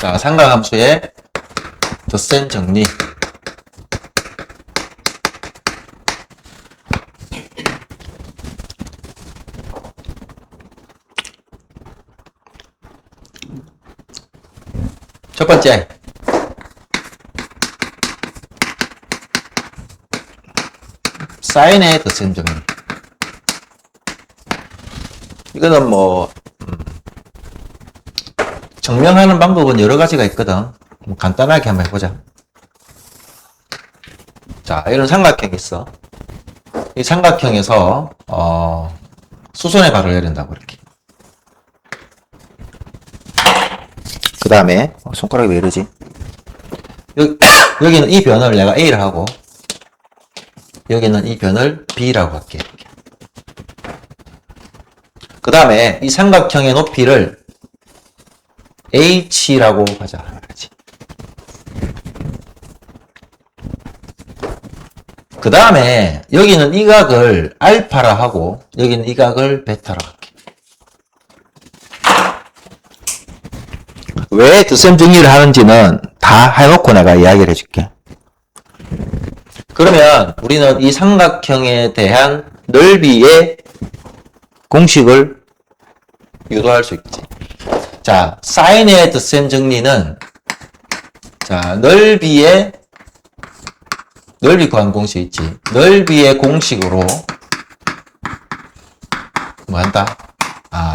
자, 삼각함수의 덧셈 정리. 첫 번째. 사인의 덧셈 정리. 이거는 뭐, 증명하는 방법은 여러 가지가 있거든. 간단하게 한번 해보자. 자, 이런 삼각형이 있어. 이 삼각형에서, 수선의 발을 내린다고, 이렇게. 그 다음에, 손가락이 왜 이러지? 여기는 이 변을 내가 A를 하고, 여기는 이 변을 B라고 할게. 그 다음에 이 삼각형의 높이를 H라고 하자. 그 다음에 여기는 이 각을 알파라 하고 여기는 이 각을 베타라 할게. 왜 덧셈 정리를 하는지는 다 해놓고 내가 이야기를 해줄게. 그러면 우리는 이 삼각형에 대한 넓이의 공식을 유도할 수 있지. 자, 사인의 덧셈 정리는 자, 넓이 구하는 공식 있지. 넓이의 공식으로 뭐 한다?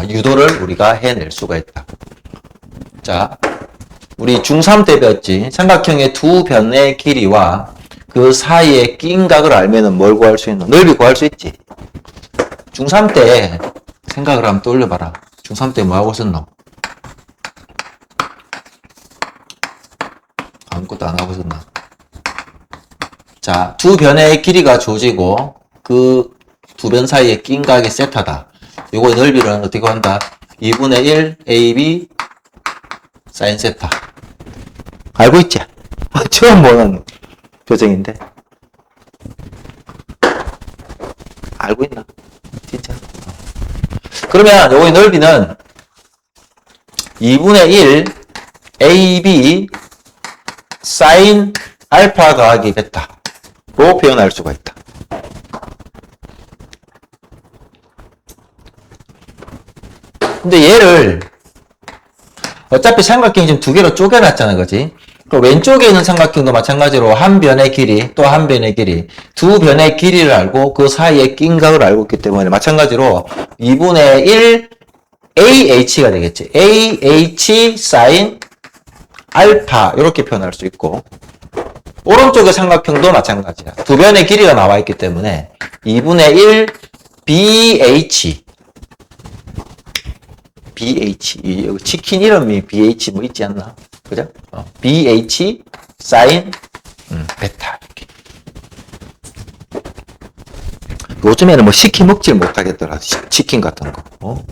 유도를 우리가 해낼 수가 있다. 자, 우리 중3 때 배웠지. 삼각형의 두 변의 길이와 그 사이에 낀 각을 알면은 뭘 구할 수 있노? 넓이 구할 수 있지. 중3 때 생각을 한번 떠올려봐라. 중3 때 뭐 하고 있었노? 아무것도 안 하고 있었나? 자, 두 변의 길이가 주어지고 그 두 변 사이에 낀 각이 세타다. 요거의 넓이를 어떻게 한다? 2분의 1 AB 사인 세타. 알고 있지? 처음 보는 표정인데. 알고 있나? 진짜? 그러면 요거의 넓이는 2분의 1 AB 사인 알파 더하기 베타로 표현할 수가 있다. 근데 얘를 어차피 삼각형이 지금 두 개로 쪼개놨잖아, 그지? 왼쪽에 있는 삼각형도 마찬가지로 한 변의 길이 또 한 변의 길이 두 변의 길이를 알고 그 사이에 낀 각을 알고 있기 때문에 마찬가지로 2분의 1 AH가 되겠지. AH 사인 알파 이렇게 표현할 수 있고 오른쪽의 삼각형도 마찬가지야. 두 변의 길이가 나와 있기 때문에 2분의 1 BH 여기 치킨 이름이 BH 뭐 있지 않나? 그죠? BH 사인 베타 이렇게. 요즘에는 뭐 시키 먹질 못하겠더라. 치킨 같은 거.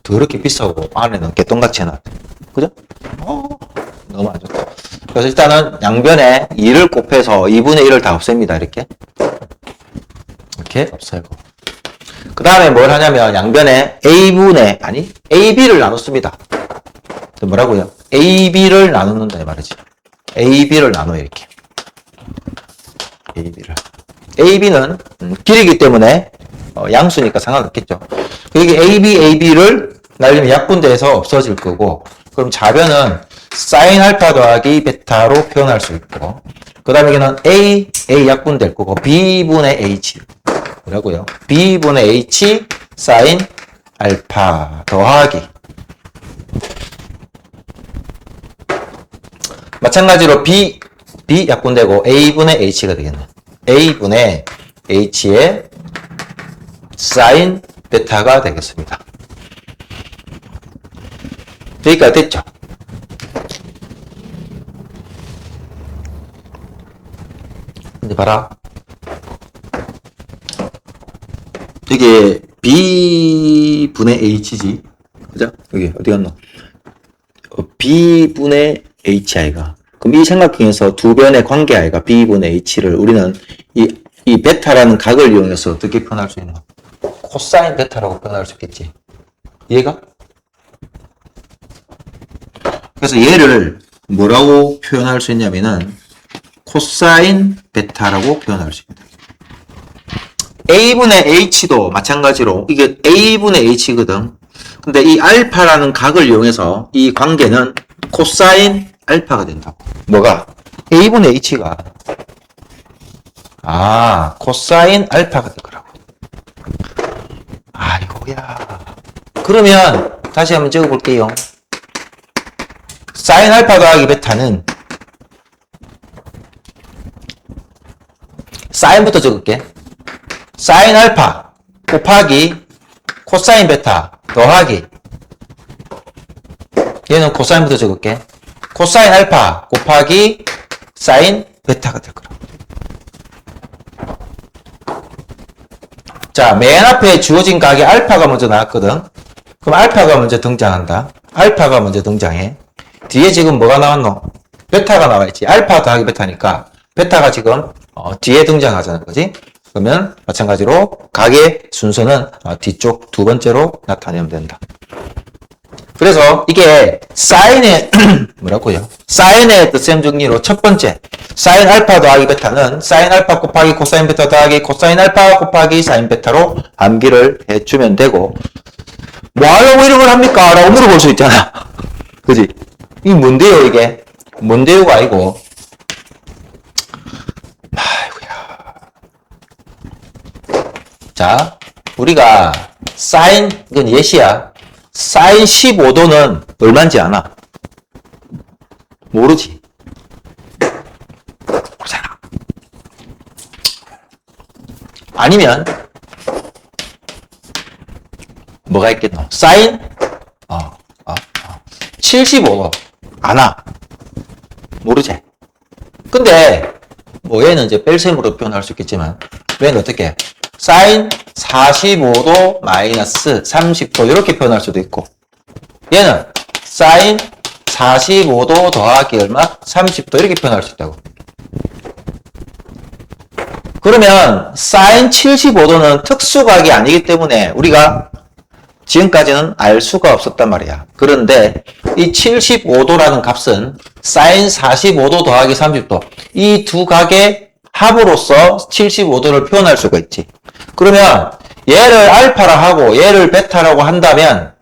더럽게 비싸고 안에는 개똥같이 해놨대. 그죠? 너무 안 좋다. 그래서 일단은 양변에 2를 곱해서 2분의 1을 다 없앱니다. 이렇게 없애고. 그 다음에 뭘 하냐면 양변에 AB를 나눴습니다. 뭐라고요? AB를 나누는다 이 말이지. AB를 나눠 이렇게. AB는 길이기 때문에 양수니까 상관없겠죠. 여기 AB를 날리면 약분돼서 없어질 거고 그럼 좌변은 사인 알파 더하기 베타로 표현할 수 있고 그 다음에 여기는 A 약분될 거고 B분의 H 뭐라고요? B분의 H 사인 알파 더하기 마찬가지로 B 약분되고 A분의 H가 되겠네. A분의 H의 사인 베타가 되겠습니다. 여기까지 됐죠? 이제 봐라. 이게 B분의 H지. 그죠? 여기 어디 갔노? B분의 HI가. 그럼 이 삼각형에서 두 변의 관계 I가 B분의 H를 우리는 이 베타라는 각을 이용해서 어떻게 표현할 수 있나? 코사인 베타라고 표현할 수 있겠지. 이해가? 그래서 얘를 뭐라고 표현할 수 있냐면은 코사인 베타라고 표현할 수 있습니다. A분의 H도 마찬가지로 이게 A분의 H거든. 근데 이 알파라는 각을 이용해서 이 관계는 코사인 알파가 된다고. 뭐가? A분의 H가 코사인 알파가 될 거라고. 아이고야. 그러면 다시 한번 적어볼게요. 사인 알파 더하기 베타는 사인부터 적을게. 사인 알파 곱하기 코사인 베타 더하기 얘는 코사인부터 적을게. 코사인 알파 곱하기 사인 베타가 될 거라. 자, 맨 앞에 주어진 각이 알파가 먼저 나왔거든. 그럼 알파가 먼저 등장한다. 알파가 먼저 등장해. 뒤에 지금 뭐가 나왔노? 베타가 나와있지. 알파 더하기 베타니까 베타가 지금 뒤에 등장하자는 거지. 그러면 마찬가지로 각의 순서는 뒤쪽 두 번째로 나타내면 된다. 그래서 이게 사인의 뭐라고요? 사인의 뜻셈 정리로 첫 번째 사인 알파 더하기 베타는 사인 알파 곱하기 코사인 베타 더하기 코사인 알파 곱하기 사인 베타로 암기를 해주면 되고, 뭐 하려고 이런 걸 합니까? 라고 물어볼 수 있잖아. 그지? 이게 뭔데요, 이게? 뭔데요가 아니고. 자, 우리가 사인, 이건 예시야. 사인 15도는 얼마인지 아나? 모르지. 모르잖아. 아니면 뭐가 있겠노? 사인 75도 아나? 모르지. 근데 뭐 얘는 이제 뺄셈으로 표현할 수 있겠지만 얘는 어떻게? 사인 45도 마이너스 30도 이렇게 표현할 수도 있고, 얘는 사인 45도 더하기 얼마? 30도 이렇게 표현할 수 있다고. 그러면 사인 75도는 특수각이 아니기 때문에 우리가 지금까지는 알 수가 없었단 말이야. 그런데 이 75도라는 값은 사인 45도 더하기 30도 이 두 각의 합으로서 75도를 표현할 수가 있지. 그러면 얘를 알파라 하고 얘를 베타라고 한다면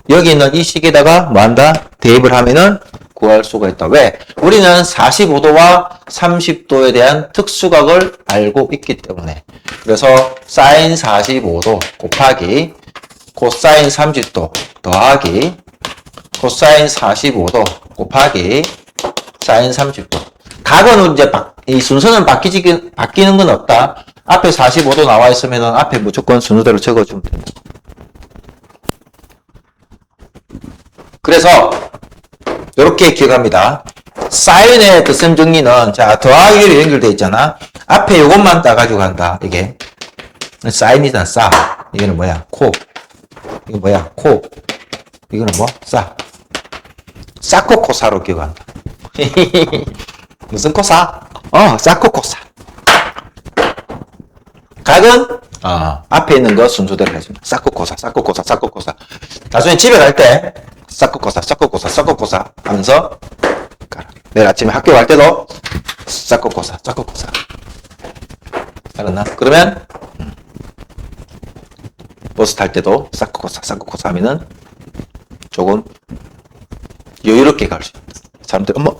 여기 있는 이 식에다가 뭐 한다? 대입을 하면은 구할 수가 있다. 왜? 우리는 45도와 30도에 대한 특수각을 알고 있기 때문에. 그래서 사인 45도 곱하기 코사인 30도 더하기 코사인 45도 곱하기 사인 30도. 각은 이제 이 순서는 바뀌는 건 없다. 앞에 45도 나와 있으면 앞에 무조건 순서대로 적어주면 된다. 그래서 이렇게 기억합니다. 사인의 뜻셈 정리는 자 더하기로 연결되어 있잖아. 앞에 요것만 따가지고 간다. 이게 사인이잖아. 싸. 이거는 뭐야? 코. 이거 뭐야? 코. 이거는 뭐? 싸. 싸코 코사로 기억한다. 무슨 코사? 싸코 코사. 각은 앞에 있는 거 순서대로 해줍니다. 싸코코사, 싸코코사, 싸코코사. 나중에 집에 갈 때 싸코코사, 싸코코사, 싸코코사 하면서 가라. 내일 아침에 학교 갈 때도 싸코코사, 싸코코사. 알았나? 그러면 버스 탈 때도 싸코코사, 싸코코사 하면은 조금 여유롭게 갈 수 있다. 사람들 엄마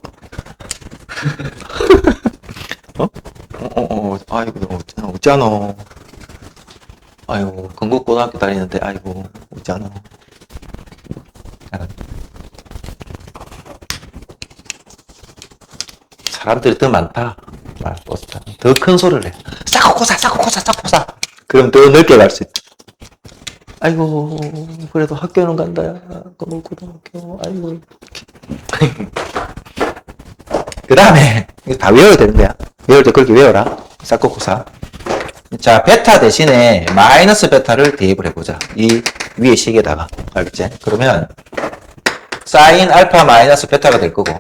아이고, 어쩌노. 아이고, 건국고등학교 다니는데, 아이고, 어쩌노. 사람들이 더 많다. 더 큰 소리를 해. 싸코코사, 싸코코사, 싸코코사. 그럼 더 넓게 갈 수 있다. 아이고, 그래도 학교는 간다. 건국고등학교, 아이고. 그 다음에, 이거 다 외워야 되는 거야. 외울 때 그렇게 외워라. 싸코코사. 자, 베타 대신에 마이너스 베타를 대입을 해보자. 이 위에 식에다가. 알겠지? 그러면, 사인 알파 마이너스 베타가 될 거고,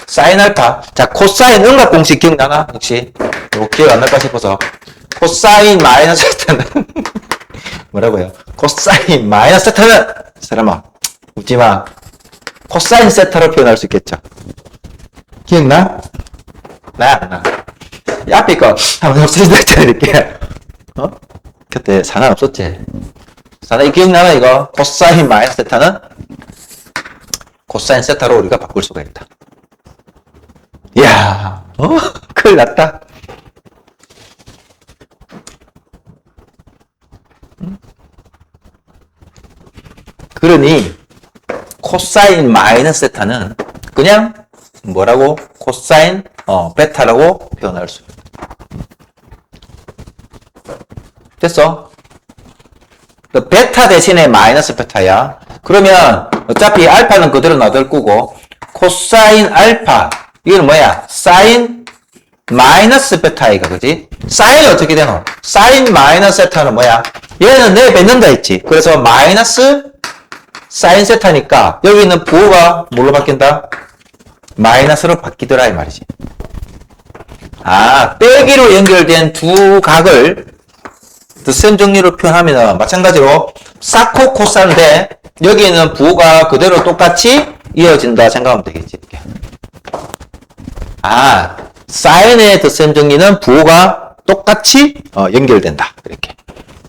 사인 알파. 자, 코사인 음각 공식 기억나나? 혹시? 이거 기억 안 날까 싶어서. 코사인 마이너스 베타는, 뭐라고요? 코사인 마이너스 베타는, 사람아, 웃지 마. 코사인 세타로 표현할 수 있겠죠. 기억나? 나 안 나. 이 앞에 거 한번 없어진다 했잖아, 이렇게. 그때 상관 없었지. 상관 기억나나, 이거? 코사인 마이너스 세타는 코사인 세타로 우리가 바꿀 수가 있다. 이야, 큰일 났다. 그러니, 코사인 마이너스 세타는 그냥 뭐라고? 코사인, 베타라고 표현할 수 있다. 됐어? 베타 대신에 마이너스 베타야. 그러면 어차피 알파는 그대로 놔둘 거고, 코사인 알파, 이건 뭐야? 사인 마이너스 베타이가, 그지? 사인이 어떻게 되노? 사인 마이너스 세타는 뭐야? 얘는 내뱉는다 했지. 그래서 마이너스 사인 세타니까 여기 있는 부호가 뭘로 바뀐다? 마이너스로 바뀌더라 이 말이지. 아, 빼기로 연결된 두 각을 덧셈 정리로 표현하면 마찬가지로 사코 코사인데 여기 있는 부호가 그대로 똑같이 이어진다 생각하면 되겠지. 이렇게. 아, 사인의 덧셈 정리는 부호가 똑같이 연결된다. 이렇게.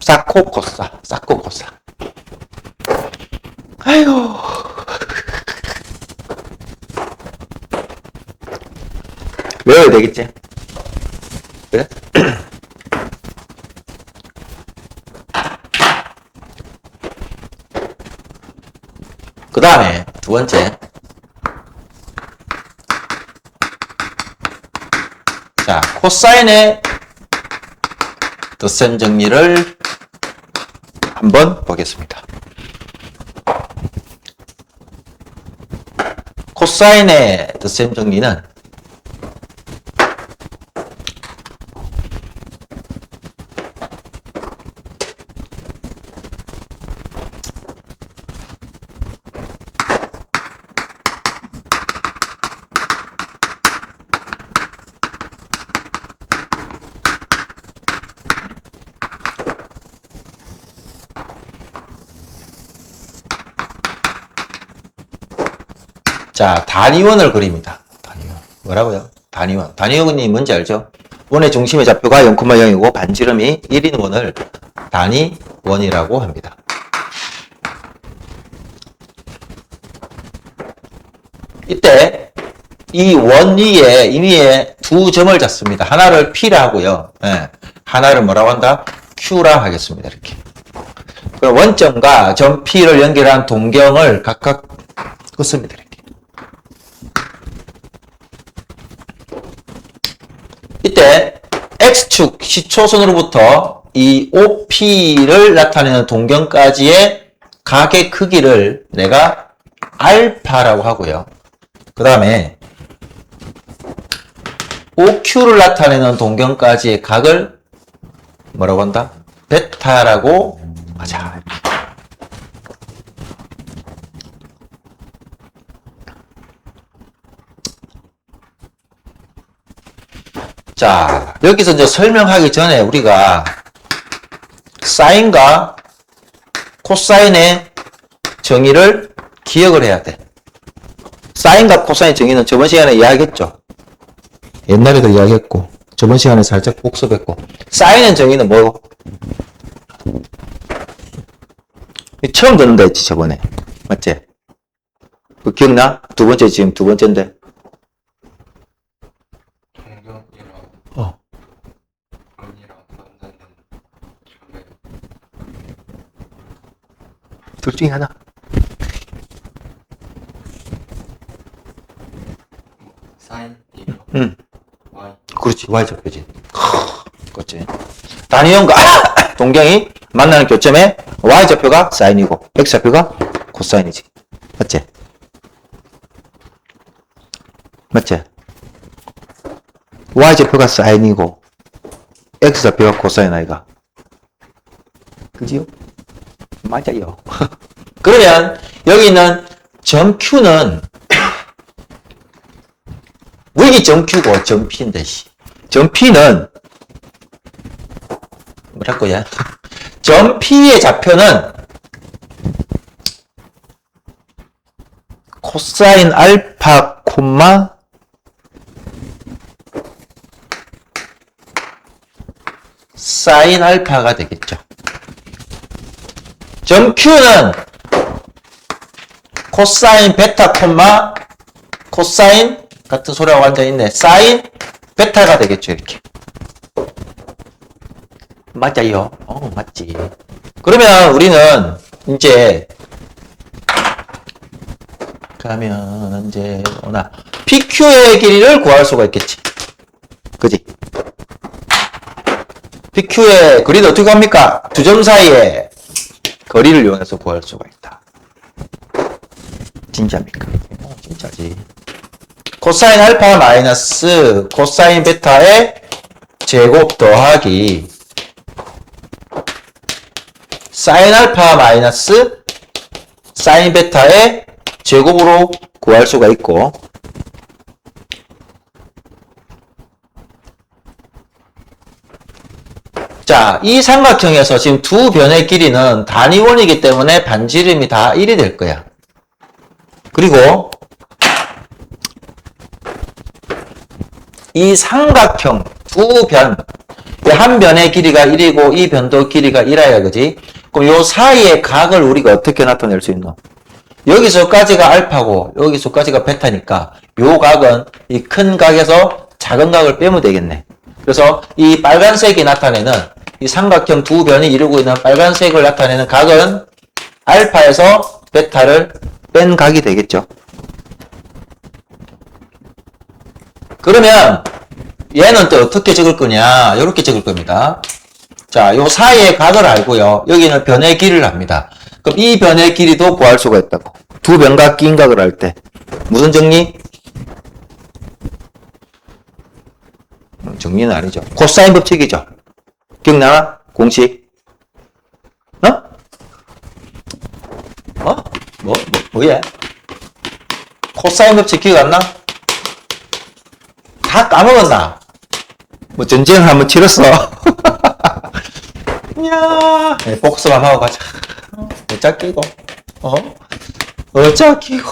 사코 코사, 사코 코사. 아이고. 외워야 되겠지? 그래? 그 다음에 두 번째. 자, 코사인의 덧셈 정리를 한번 보겠습니다. 코사인의 덧셈 정리는 자, 단위원을 그립니다. 단위원. 뭐라고요? 단위원. 단위원이 뭔지 알죠? 원의 중심의 좌표가 0,0이고 반지름이 1인 원을 단위원이라고 합니다. 이때 이 원 위에, 이 위에 두 점을 잡습니다. 하나를 P라 하고요. 네. 하나를 뭐라고 한다? Q라 하겠습니다. 이렇게. 그럼 원점과 점 P를 연결한 동경을 각각 긋습니다. 이렇게. 이때 X축 시초선으로부터 이 OP를 나타내는 동경까지의 각의 크기를 내가 알파라고 하고요. 그 다음에 OQ를 나타내는 동경까지의 각을 뭐라고 한다? 베타라고 하자. 자, 여기서 이제 설명하기 전에 우리가 사인과 코사인의 정의를 기억을 해야 돼. 사인과 코사인 정의는 저번 시간에 이야기했죠. 옛날에도 이야기했고, 저번 시간에 살짝 복습했고. 사인의 정의는 뭐고? 처음 듣는다 했지, 저번에. 맞지? 그 기억나? 두 번째, 지금 두 번째인데. 둘 중에 하나. 사인, 응. Y. 그렇지. Y좌표지. 그렇지. 단위원과 동경이 만나는 교점에 Y좌표가 사인이고 X좌표가 코사인이지. 맞지? 맞지? Y좌표가 사인이고 X좌표가 코사인 아이가. 그지요? 맞아요. 그러면 여기 있는 점 Q는 여기 점 Q고 점 P인데 점 P는 뭐랄거야? 점 P의 좌표는 코사인 알파 콤마 사인 알파가 되겠죠. 점 Q는 코사인 베타 콤마 코사인 같은 소리가 완전 있네. 사인 베타가 되겠죠. 이렇게. 맞아요. 맞지. 그러면 우리는 이제 그러면 이제 PQ의 길이를 구할 수가 있겠지. 그지? PQ의 거리는 어떻게 합니까? 두 점 사이의 거리를 이용해서 구할 수가 있다. 진짜입니까? 진짜지. 코사인 알파 마이너스 코사인 베타의 제곱 더하기 사인 알파 마이너스 사인 베타의 제곱으로 구할 수가 있고, 자, 이 삼각형에서 지금 두 변의 길이는 단위원이기 때문에 반지름이 다 1이 될 거야. 그리고 이 삼각형 두 변, 한 변의 길이가 1이고 이 변도 길이가 1이야, 그지? 그럼 요 사이의 각을 우리가 어떻게 나타낼 수 있노? 여기서까지가 알파고 여기서까지가 베타니까 요 각은 이 큰 각에서 작은 각을 빼면 되겠네. 그래서 이 빨간색이 나타내는 이 삼각형 두 변이 이루고 있는 빨간색을 나타내는 각은 알파에서 베타를 뺀 각이 되겠죠. 그러면 얘는 또 어떻게 적을 거냐? 이렇게 적을 겁니다. 자, 요 사이의 각을 알고요. 여기는 변의 길이를 합니다. 그럼 이 변의 길이도 구할 수가 있다고. 두 변과 낀 각을 할 때. 무슨 정리? 정리는 아니죠. 코사인 법칙이죠. 기억나나? 공식. 뭐야? 코사인 법칙 기억 안 나? 다 까먹었나? 뭐 전쟁을 한번 치렀어. 이야. 네, 복습만 하고 가자. 어짜 끼고. 어짜 끼고.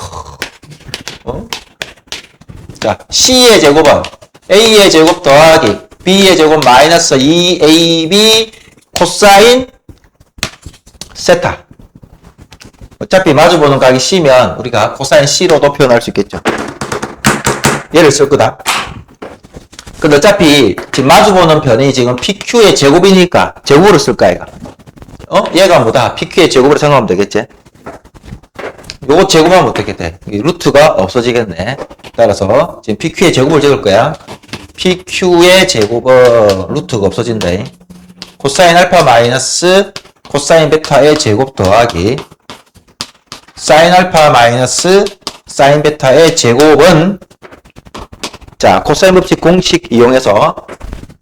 자, C의 제곱은 A의 제곱 더하기 B의 제곱 마이너스 2AB 코사인 세타. 어차피 마주보는 각이 C면 우리가 코사인 C로도 표현할 수 있겠죠. 얘를 쓸 거다. 근데 어차피 지금 마주보는 변이 지금 PQ의 제곱이니까 제곱으로 쓸까 얘가. 얘가 뭐다? PQ의 제곱으로 생각하면 되겠지? 요거 제곱하면 어떻게 돼? 루트가 없어지겠네. 따라서 지금 PQ의 제곱을 적을 거야. PQ의 제곱은 루트가 없어진다. 코사인 알파 마이너스 코사인 베타의 제곱 더하기 사인 알파 마이너스 사인 베타의 제곱은 자, 코사인 법칙 공식 이용해서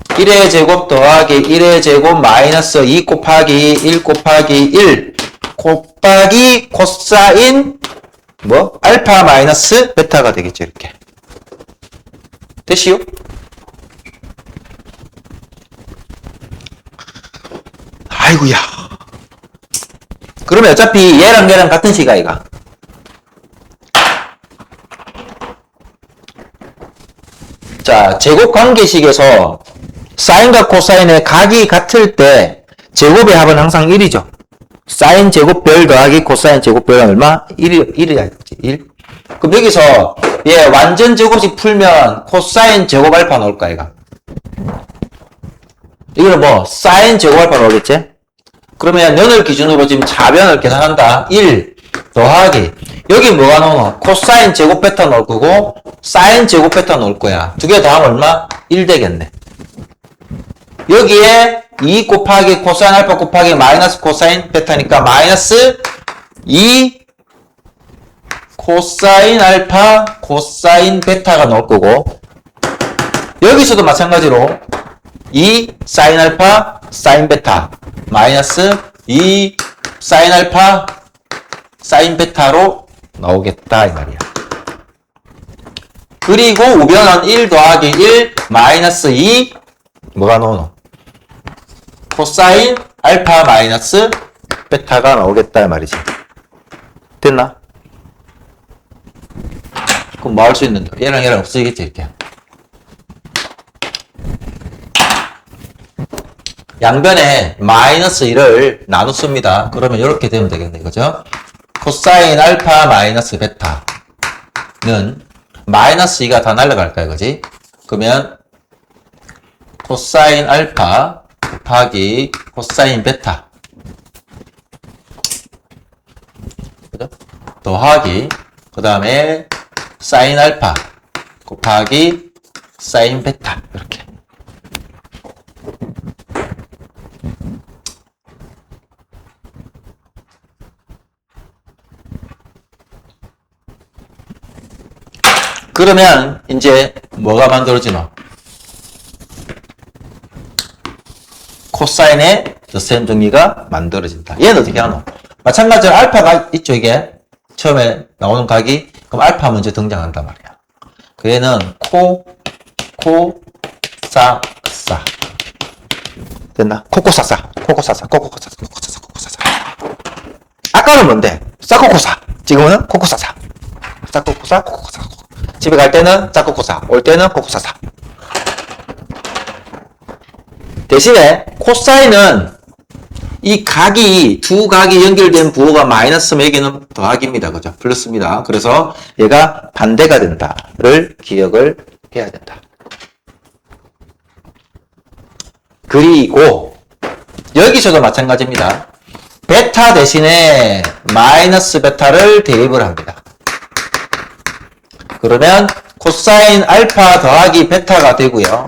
1의 제곱 더하기 1의 제곱 마이너스 2 곱하기 1 곱하기 1 곱하기 코사인 알파 마이너스 베타가 되겠죠. 이렇게. 됐시요? 아이고야. 그러면 어차피 얘랑 얘랑 같은 시각이가. 자, 제곱 관계식에서 사인과 코사인의 각이 같을 때 제곱의 합은 항상 1이죠. 사인 제곱별 더하기 코사인 제곱별은 얼마? 1이야. 1. 그럼 여기서 얘 완전 제곱식 풀면 코사인 제곱 알파 나올까, 얘가? 이거는 뭐, 사인 제곱 알파 나오겠지? 그러면 연을 기준으로 지금 자변을 계산한다. 1 더하기. 여기 뭐가 나오노? 코사인 제곱 베타 나올 거고, 사인 제곱 베타 나올 거야. 두 개 더하면 얼마? 1 되겠네. 여기에 2 곱하기 코사인 알파 곱하기 마이너스 코사인 베타니까 마이너스 2 코사인 알파 코사인 베타가 나올 거고, 여기서도 마찬가지로 2 사인 알파 사인 베타 마이너스 2 사인 알파 사인 베타로 나오겠다 이 말이야. 그리고 우변은 1 더하기 1 마이너스 2 뭐가 나오노? 코사인 알파 마이너스 베타가 나오겠다 이 말이지. 됐나? 그럼 뭐 할 수 있는데? 얘랑 없어지겠지, 이렇게. 양변에 마이너스 1을 나눴습니다. 그러면 이렇게 되면 되겠네, 그죠? 코사인 알파 마이너스 베타는 마이너스 2가 다 날라갈까요, 그지? 그러면 코사인 알파 곱하기 코사인 베타 그죠? 더하기 그 다음에 사인 알파 곱하기 사인 베타 이렇게 그러면 이제 뭐가 만들어지노? 코사인의 더셈 정리가 만들어진다. 얘는 어떻게 하노? 마찬가지로 알파가 있죠, 이게. 처음에 나오는 각이. 그럼 알파 먼저 등장한단 말이야. 그 얘는 사. 됐나? 코코사사. 아까는 뭔데? 사코코사. 지금은 코코사사. 사코코사. 집에 갈 때는 사코코사. 올 때는 코코사사. 대신에 코사인은 이 각이 두 각이 연결된 부호가 마이너스면 여기는 더하기입니다. 그죠? 플러스입니다. 그래서 얘가 반대가 된다를 기억을 해야 된다. 그리고 여기서도 마찬가지입니다. 베타 대신에 마이너스 베타를 대입을 합니다. 그러면 코사인 알파 더하기 베타가 되고요.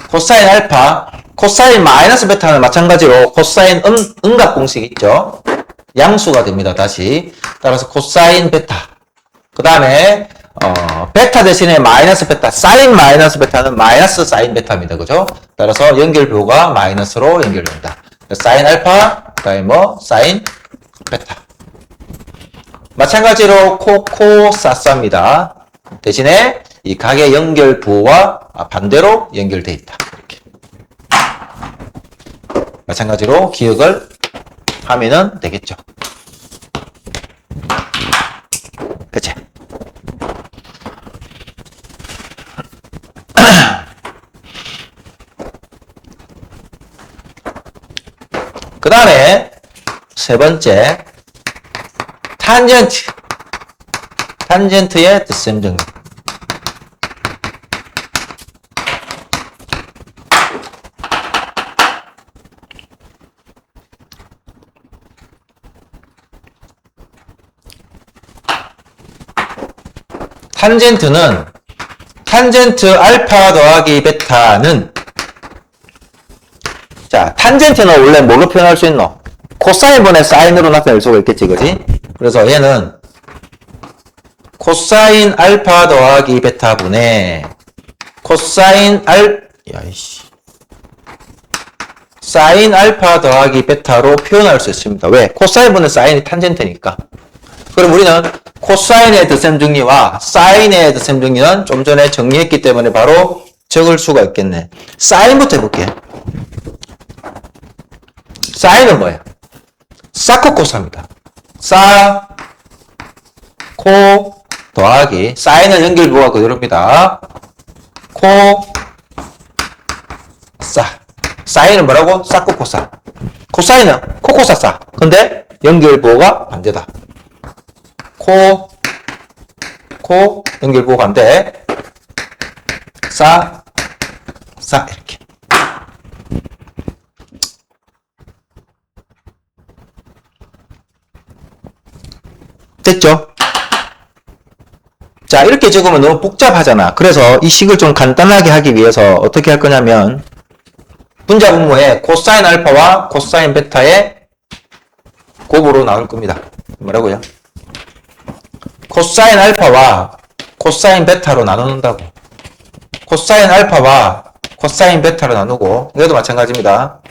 코사인 알파, 코사인 마이너스 베타는 마찬가지로 코사인 음각 공식 있죠? 양수가 됩니다. 다시. 따라서 코사인 베타. 그 다음에 베타 대신에 마이너스 베타, 사인 마이너스 베타는 마이너스 사인 베타입니다. 그죠? 따라서 연결부호가 마이너스로 연결됩니다. 사인 알파, 그 다음에 사인 베타. 마찬가지로 코코사사입니다. 대신에 이 각의 연결부호와 반대로 연결되어 있다. 이렇게. 마찬가지로 기억을 하면은 되겠죠. 그치? 그 다음에 세 번째 탄젠트의 덧셈 정리. 탄젠트는 탄젠트 알파 더하기 베타는 자, 탄젠트는 원래 뭘로 표현할 수 있노? 코사인분의 사인으로 나타낼 수가 있겠지, 그지? 그래서 얘는 코사인 알파 더하기 베타분의 사인 알파 더하기 베타로 표현할 수 있습니다. 왜? 코사인분의 사인이 탄젠트니까. 그럼 우리는 코사인의 덧셈 정리와 사인의 덧셈 정리는 좀 전에 정리했기 때문에 바로 적을 수가 있겠네. 사인부터 해볼게. 사인은 뭐예요? 사코코사입니다. 코 더하기 사인은 연결부호가 그대로입니다. 사인은 뭐라고? 사코코사. 코사인은 코코사사. 근데 연결부호가 반대다. 연결부호 반대. 이렇게. 됐죠? 자, 이렇게 적으면 너무 복잡하잖아. 그래서 이 식을 좀 간단하게 하기 위해서 어떻게 할 거냐면 분자 분모에 코사인 알파와 코사인 베타의 곱으로 나눌 겁니다. 뭐라고요? 코사인 알파와 코사인 베타로 나누는다고. 코사인 알파와 코사인 베타로 나누고 이것도 마찬가지입니다.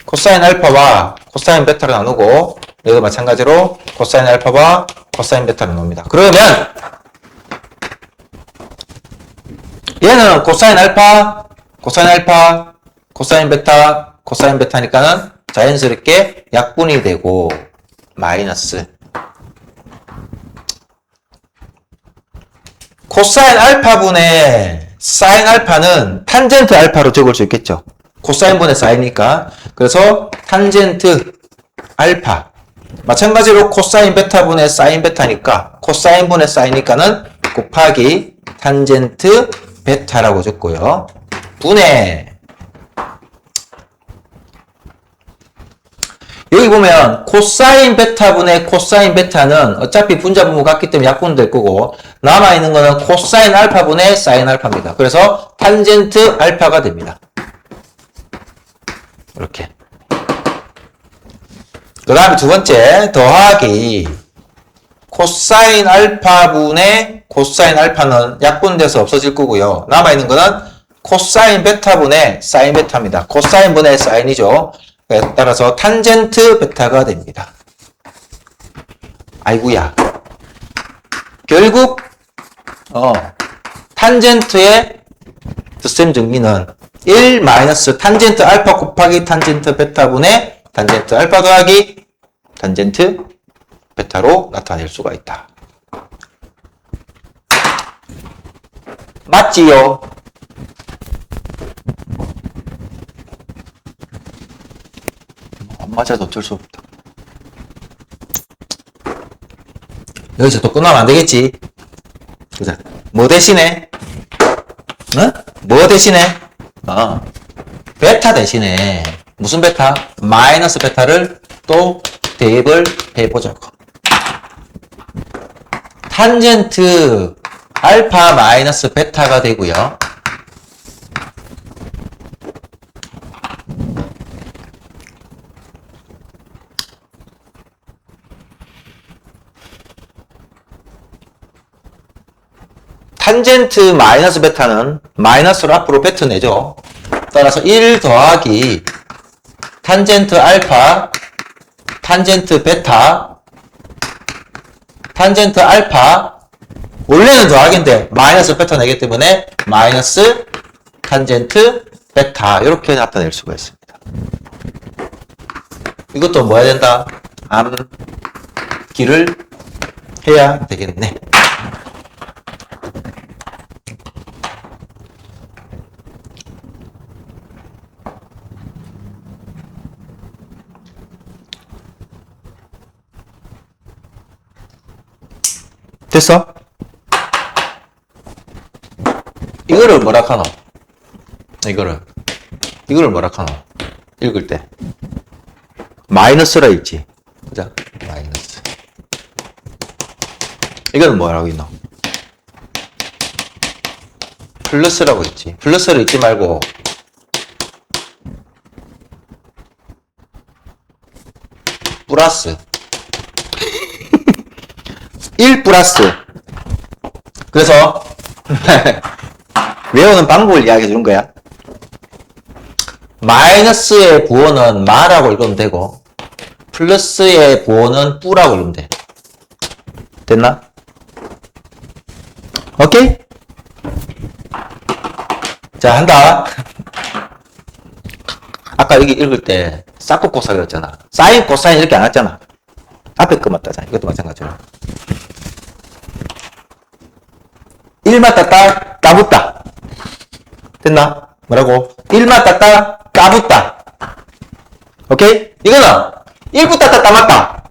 코사인 알파와 코사인 베타로 나누고 이것도 마찬가지로 코사인 알파와 코사인 베타로 나눕니다. 그러면 얘는 코사인 알파, 코사인 베타니까는 자연스럽게 약분이 되고 마이너스 코사인 알파분의 사인 알파는 탄젠트 알파로 적을 수 있겠죠. 코사인분의 사인이니까. 그래서 탄젠트 알파. 마찬가지로 코사인 베타분의 사인 베타니까 코사인분의 사인이니까는 곱하기 탄젠트 베타라고 적고요. 분의 여기 보면 코사인 베타분의 코사인 베타는 어차피 분자분모 같기 때문에 약분될 거고 남아있는 거는 코사인 알파분의 사인 알파입니다. 그래서 탄젠트 알파가 됩니다. 이렇게. 그 다음에 두 번째 더하기 코사인 알파분의 코사인 알파는 약분돼서 없어질 거고요. 남아있는 거는 코사인 베타분의 사인 베타입니다. 코사인분의 사인이죠. 따라서 탄젠트 베타가 됩니다. 아이구야. 결국 탄젠트의 덧셈 정리는 1 마이너스 탄젠트 알파 곱하기 탄젠트 베타분의 탄젠트 알파 더하기 탄젠트 베타로 나타낼 수가 있다. 맞지요? 안 맞아도 어쩔 수 없다. 여기서 또 끝나면 안 되겠지? 보자. 뭐 대신에? 어? 뭐 대신에? 베타 대신에 무슨 베타? 마이너스 베타를 또 대입을 해보자고. 탄젠트 알파 마이너스 베타가 되고요. 탄젠트 마이너스 베타는 마이너스로 앞으로 뱉어내죠. 따라서 1 더하기 탄젠트 알파 탄젠트 베타 탄젠트 알파 원래는 더하기인데 마이너스 뱉어내기 때문에 마이너스 탄젠트 베타 이렇게 나타낼 수가 있습니다. 이것도 뭐 해야 된다? 암기를 해야 되겠네. 됐어? 이거를 뭐라 하노? 이거를 뭐라 하노? 읽을 때 마이너스라 있지. 그죠? 마이너스. 이거는 뭐라고 있노? 플러스라고 있지. 플러스를 읽지 말고 플러스 1 플러스. 그래서 외우는 방법을 이야기해 주는 거야. 마이너스의 부호는 마라고 읽으면 되고 플러스의 부호는 뿌라고 읽으면 돼. 됐나? 오케이? 자, 한다. 아까 여기 읽을 때 사코 코사였잖아. 사인 코사인 이렇게 안 했잖아. 앞에 거 맞다잖아. 이것도 마찬가지로. 1 맞았다, 까붙다. 됐나? 뭐라고? 1 맞았다, 까붙다. 오케이? 이거는 1 붙었다, 따맞다.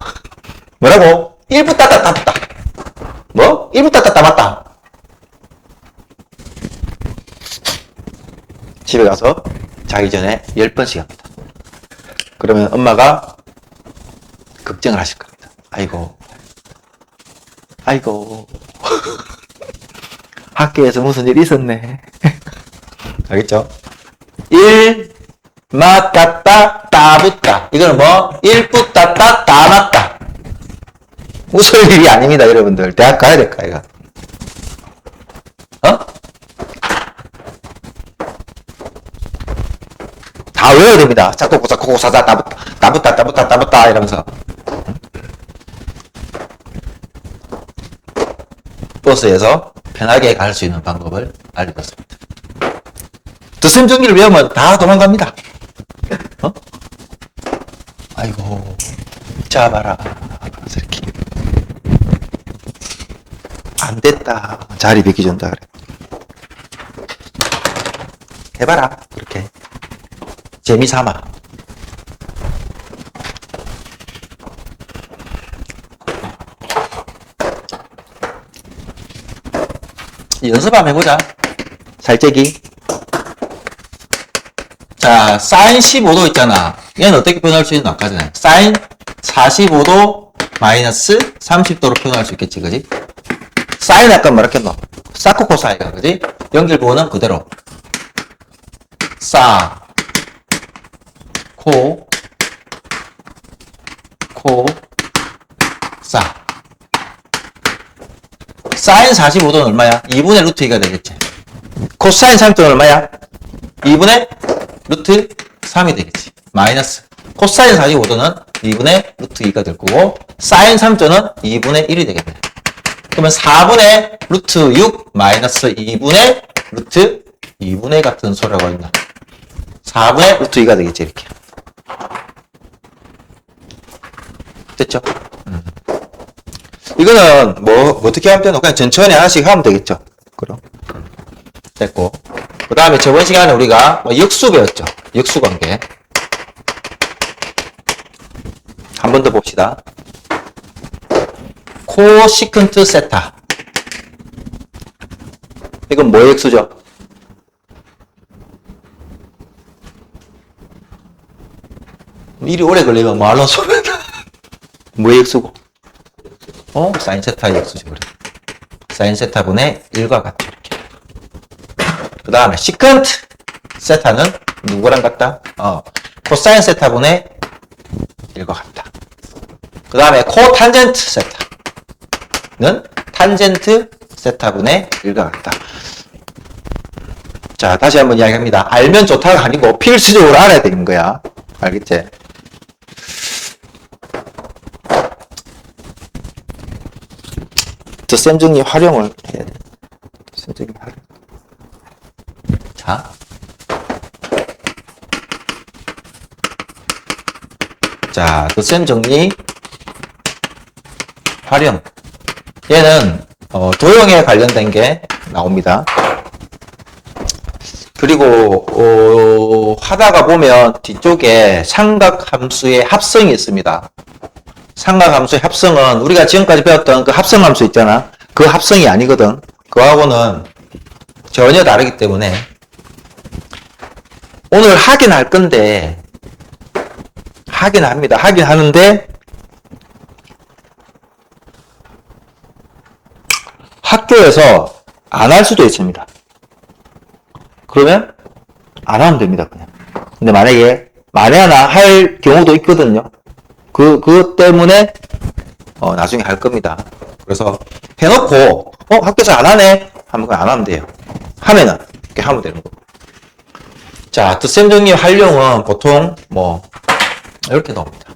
뭐라고? 1 붙었다, 따붙다. 뭐? 1 붙었다, 따맞다. 집에 가서 자기 전에 10번씩 합니다. 그러면 엄마가 걱정을 하실 겁니다. 아이고. 학교에서 무슨 일이 있었네. 알겠죠? 1 맞았다, 따붙다. 이거는 뭐? 1 붙었다, 따맞다. 웃을 일이 아닙니다, 여러분들. 대학 가야 될까, 이거? 다 외워야 됩니다. 짝꿍, 짝꿍, 사자, 따붙다, 이러면서. 버스에서 편하게 갈 수 있는 방법을 알려줬습니다. 덧셈 정리를 외우면 다 도망갑니다. 아이고, 잡아라. 이렇게. 안 안 됐다. 자리 비켜준다. 그래. 해봐라. 그렇게. 재미삼아. 연습 한번 해보자. 살짝이. 자, 사인 15도 있잖아. 얘는 어떻게 표현할 수 있나? 아까 전에. 사인 45도 마이너스 30도로 표현할 수 있겠지, 그지? 사인 아까 뭐랬겠노? 사코 코사이가, 그지? 연결 부호는 그대로. 사, 코, 사. 사인 45도는 얼마야? 2분의 루트 2가 되겠지. 코사인 30도는 얼마야? 2분의 루트 3이 되겠지. 마이너스. 코사인 45도는 2분의 루트 2가 될 거고, 사인 3도는 2분의 1이 되겠네. 그러면 4분의 루트 6 마이너스 2분의 루트 2분의 같은 소리라고 했나? 4분의 루트 2가 되겠지, 이렇게. 됐죠? 이거는 뭐 어떻게 하면 되노? 그냥 천천히 하나씩 하면 되겠죠. 그럼 됐고, 그 다음에 저번 시간에 우리가 역수 배웠죠. 역수 관계. 한 번 더 봅시다. 코시컨트 세타. 이건 뭐의 역수죠? 일이 오래 걸리면 뭐 하려는 소리야. 뭐의 역수고? 사인 세타의 역수죠. 그래. 사인 세타분의 1과 같다. 이렇게. 그 다음에 시컨트 세타는 누구랑 같다? 코사인 세타분의 1과 같다. 그 다음에 코탄젠트 세타는 탄젠트 세타분의 1과 같다. 자, 다시 한번 이야기합니다. 알면 좋다가 아니고 필수적으로 알아야 되는 거야. 알겠지? 덧셈 정리 활용을 해야 돼. 덧셈 정리 활용. 자, 덧셈 정리 활용. 얘는 도형에 관련된 게 나옵니다. 그리고 하다가 보면 뒤쪽에 삼각함수의 합성이 있습니다. 삼각함수의 합성은 우리가 지금까지 배웠던 그 합성함수 있잖아. 그 합성이 아니거든. 그거하고는 전혀 다르기 때문에 오늘 하긴 할 건데, 하긴 합니다. 하긴 하는데 학교에서 안 할 수도 있습니다. 그러면 안 하면 됩니다. 그냥. 근데 만약에 만에 하나 할 경우도 있거든요. 그것 때문에 나중에 할 겁니다. 그래서 해놓고 학교에서 안 하네 하면 안 하면 돼요. 하면은 이렇게 하면 되는 거고. 자, 덧셈 정리 활용은 보통 뭐 이렇게 나옵니다.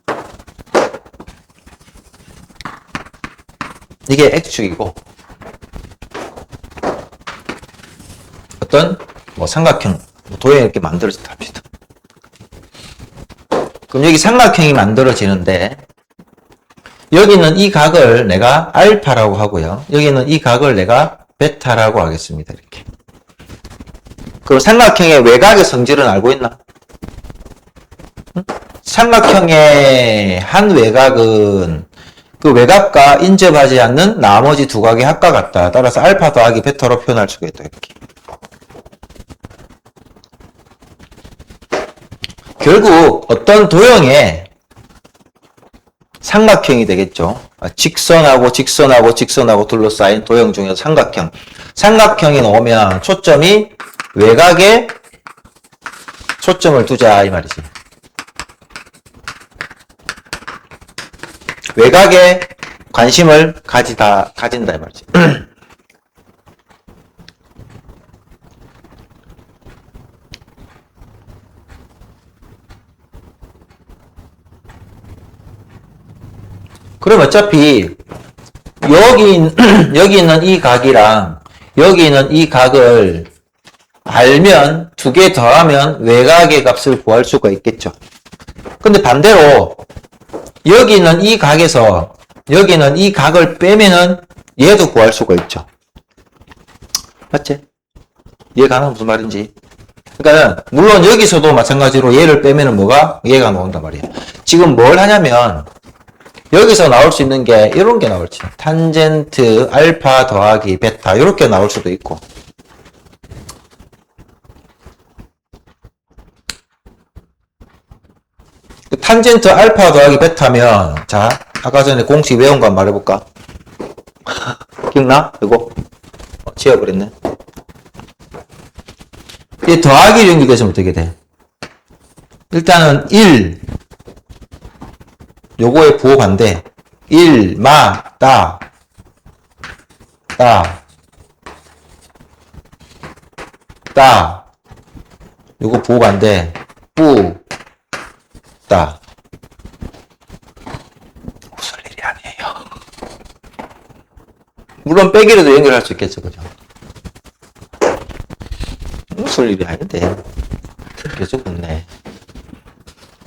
이게 X축이고 어떤 뭐 삼각형 도형이 이렇게 만들어진다 합시다. 그럼 여기 삼각형이 만들어지는데 여기는 이 각을 내가 알파라고 하고요. 여기는 이 각을 내가 베타라고 하겠습니다. 이렇게. 그럼 삼각형의 외곽의 성질은 알고 있나? 응? 삼각형의 한 외곽은 그 외곽과 인접하지 않는 나머지 두 각의 합과 같다. 따라서 알파 더하기 베타로 표현할 수가 있다. 이렇게. 결국 어떤 도형의 삼각형이 되겠죠. 직선하고 직선하고 직선하고 둘러싸인 도형 중에서 삼각형. 삼각형이 나오면 초점이 외곽에 초점을 두자 이 말이지. 외곽에 관심을 가진다 이 말이지. 그럼 어차피 여기 있는 이 각이랑 여기 있는 이 각을 알면 두 개 더하면 외곽의 값을 구할 수가 있겠죠. 근데 반대로 여기 있는 이 각에서 여기 있는 이 각을 빼면은 얘도 구할 수가 있죠. 맞지? 이해가나 무슨 말인지? 그러니까 물론 여기서도 마찬가지로 얘를 빼면은 뭐가? 얘가 나온단 말이에요. 지금 뭘 하냐면 여기서 나올 수 있는 게 이런 게 나올지. 탄젠트 알파 더하기 베타 이렇게 나올 수도 있고. 탄젠트 알파 더하기 베타면 자 아까 전에 공식 외운 거 한번 말해볼까? 기억나? 이거 지워버렸네. 이 더하기 연결되면 어떻게 돼? 일단은 1 요거의 부호 반대 1 마 따 요거 부호 반대 뿌 따 무슨 일이 아니에요. 물론 빼기로도 연결할 수 있겠죠, 그죠? 무슨 일이 아닌데. 계속 웃네.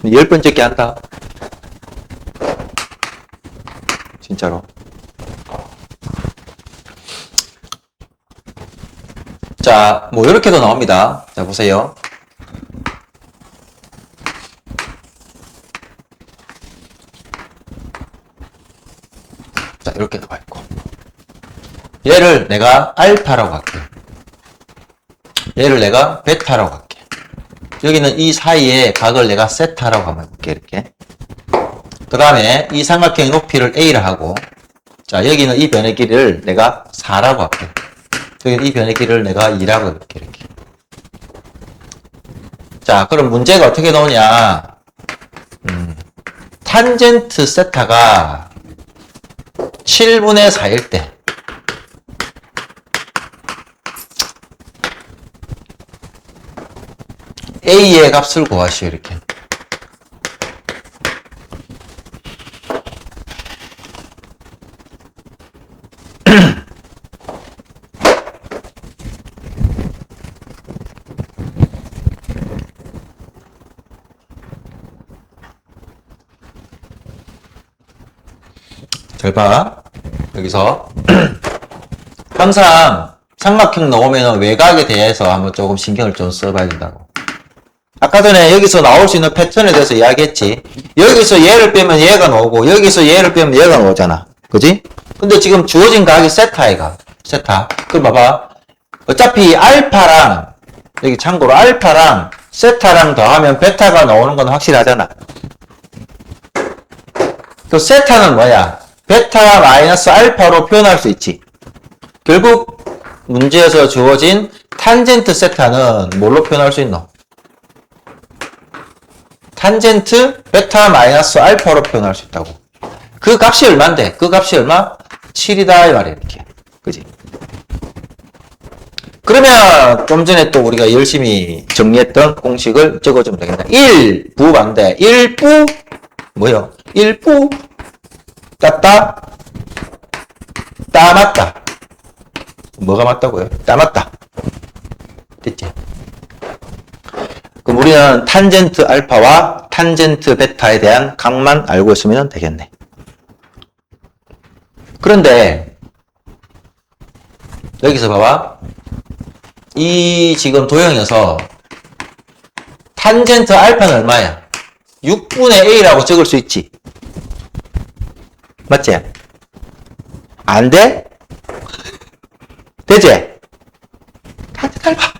10번째 게 한다. 진짜로. 자, 뭐, 이렇게도 나옵니다. 자, 보세요. 자, 이렇게 나와 있고. 얘를 내가 알파라고 할게. 얘를 내가 베타라고 할게. 여기는 이 사이에 각을 내가 세타라고 한번 해볼게, 이렇게. 그 다음에 이 삼각형의 높이를 A라 하고, 자, 여기는 이 변의 길이를 내가 4라고 할게. 여기는 이 변의 길이를 내가 2라고 해볼게, 이렇게. 자, 그럼 문제가 어떻게 나오냐. 탄젠트 세타가 7분의 4일 때, A의 값을 구하시오, 이렇게. 잘 봐. 여기서. 항상 삼각형 나오면 외곽에 대해서 한번 조금 신경을 좀 써봐야 된다고. 아까 전에 여기서 나올 수 있는 패턴에 대해서 이야기했지. 여기서 얘를 빼면 얘가 나오고, 여기서 얘를 빼면 얘가 나오잖아. 그지? 근데 지금 주어진 각이 세타이가. 세타. 그럼 봐봐. 어차피 알파랑, 여기 참고로 알파랑 세타랑 더하면 베타가 나오는 건 확실하잖아. 그 세타는 뭐야? 베타 마이너스 알파로 표현할 수 있지. 결국 문제에서 주어진 탄젠트 세타는 뭘로 표현할 수 있노? 탄젠트 베타 마이너스 알파로 표현할 수 있다고. 그 값이 얼만데? 그 값이 얼마? 7이다 이 말이야, 이렇게. 그지? 그러면 좀 전에 또 우리가 열심히 정리했던 공식을 적어주면 되겠다. 1 부반대 1부 뭐요? 1부 따따 따 맞다. 뭐가 맞다고요? 따 맞다. 됐지? 그럼 우리는 탄젠트 알파와 탄젠트 베타에 대한 각만 알고 있으면 되겠네. 그런데 여기서 봐봐. 이 지금 도형에서 탄젠트 알파는 얼마야? 6분의 A라고 적을 수 있지. 맞지? 안 돼? 되지? 탄젠트 알파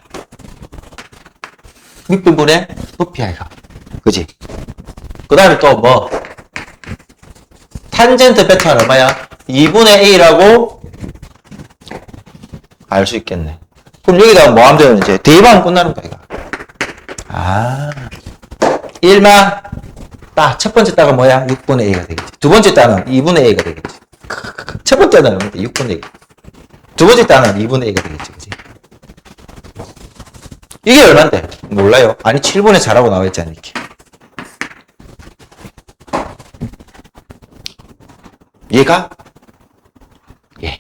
6분의 높이 아이가. 그지? 그 다음에 또 뭐? 탄젠트 베타는 얼마야? 2분의 A라고 알 수 있겠네. 그럼 여기다가 뭐 하면 되는 이제 대입하면 끝나는 거야, 이거. 아. 1마 따. 첫 번째 따가 뭐야? 6분의 A가 되겠지. 두 번째 따는 2분의 A가 되겠지. 첫 번째 따는 6분의 A. 두 번째 따는 2분의 A가 되겠지, 그지? 이게 얼만데? 몰라요. 아니, 7분의 4라고 나와 있잖아, 이렇게. 얘가? 예.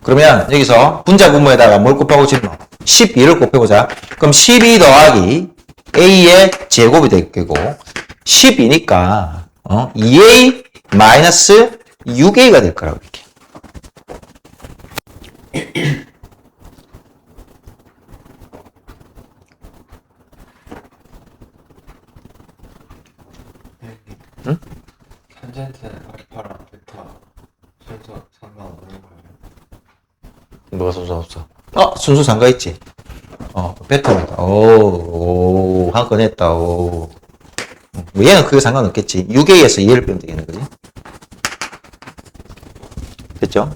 그러면 여기서 분자 분모에다가 뭘 곱하고 싶노? 12를 곱해보자. 그럼 12 더하기 A의 제곱이 될 거고, 12니까, 2A 마이너스 6A가 될 거라고, 이렇게. 응? 탄젠트는 알파랑 베타 순서 상관없는 거예요? 뭐가 순서 없어? 순서 상가있지? 베타입니다. 한 건 했다, 뭐 얘는 그게 상관없겠지. 6A에서 2L 빼면 되겠는 거지? 됐죠?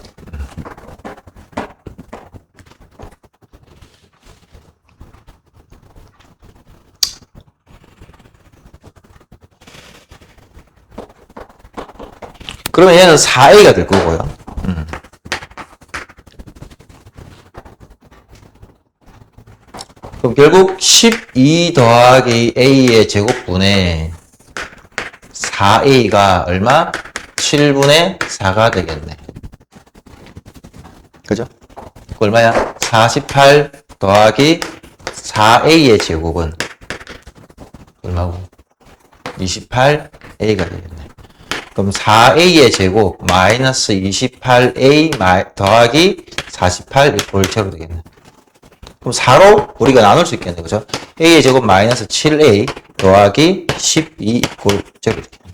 그러면 얘는 4A가 될 거고요. 그럼 결국 12 더하기 A의 제곱분의 4A가 얼마? 7분의 4가 되겠네. 그죠? 그 얼마야? 48 더하기 4A의 제곱은 얼마고? 28A가 되겠네. 그럼 4A의 제곱 마이너스 28A 더하기 48 이꼴 제로 되겠네. 그럼 4로 우리가 나눌 수 있겠네. 그죠? A의 제곱 마이너스 7A 더하기 12 이꼴 제로 되겠네.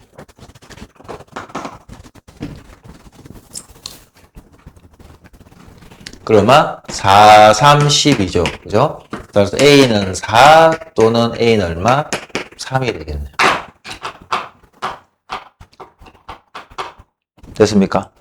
그러면 4, 3, 12죠. 그죠? 따라서 A는 4 또는 A는 얼마? 3이 되겠네. 됐습니까?